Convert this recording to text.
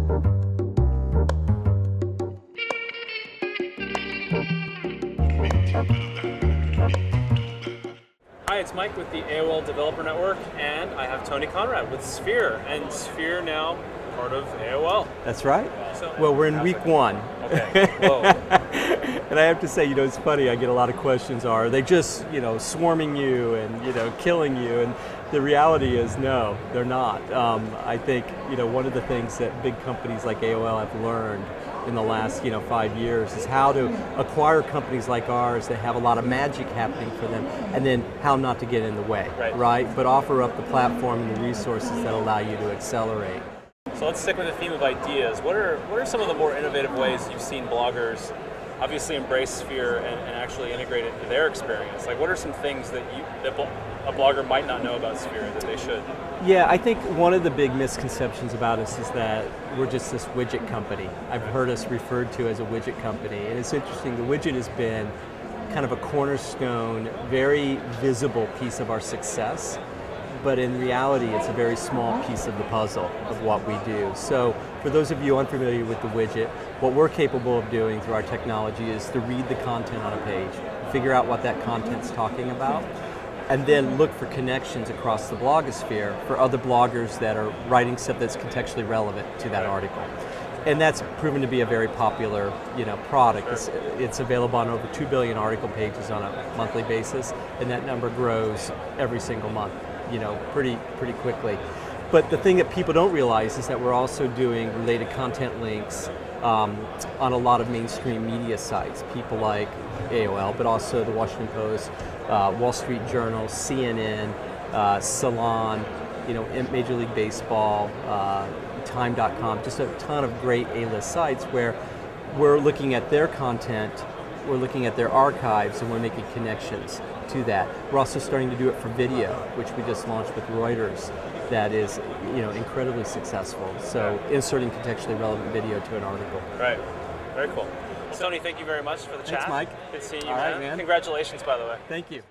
Hi, it's Mike with the AOL Developer Network, and I have Tony Conrad with Sphere, and Sphere now part of AOL. That's right. So, well, we're in week one. Okay. Whoa. And I have to say, it's funny, I get a lot of questions, are they just, swarming you and, killing you? And the reality is, no, they're not. I think, one of the things that big companies like AOL have learned in the last 5 years is how to acquire companies like ours that have a lot of magic happening for them, and then how not to get in the way, right? But offer up the platform and the resources that allow you to accelerate. So let's stick with the theme of ideas. What are some of the more innovative ways you've seen bloggers obviously embrace Sphere and actually integrate it into their experience? Like, what are some things that a blogger might not know about Sphere that they should? Yeah, I think one of the big misconceptions about us is that we're just this widget company. I've heard us referred to as a widget company, and it's interesting, the widget has been kind of a cornerstone, very visible piece of our success, but in reality it's a very small piece of the puzzle of what we do. So for those of you unfamiliar with the widget, what we're capable of doing through our technology is to read the content on a page, figure out what that content's talking about, and then look for connections across the blogosphere for other bloggers that are writing stuff that's contextually relevant to that article. And that's proven to be a very popular product. It's available on over 2 billion article pages on a monthly basis, and that number grows every single month, pretty quickly. But the thing that people don't realize is that we're also doing related content links on a lot of mainstream media sites, people like AOL, but also the Washington Post, Wall Street Journal, CNN, Salon, Major League Baseball, Time.com, just a ton of great A-list sites where we're looking at their content, we're looking at their archives, and we're making connections to that. We're also starting to do it for video, which we just launched with Reuters, that is incredibly successful. So inserting contextually relevant video to an article. Right, very cool. Tony, thank you very much for the chat. Thanks, Mike. Good seeing you, All right, man. Congratulations, by the way. Thank you.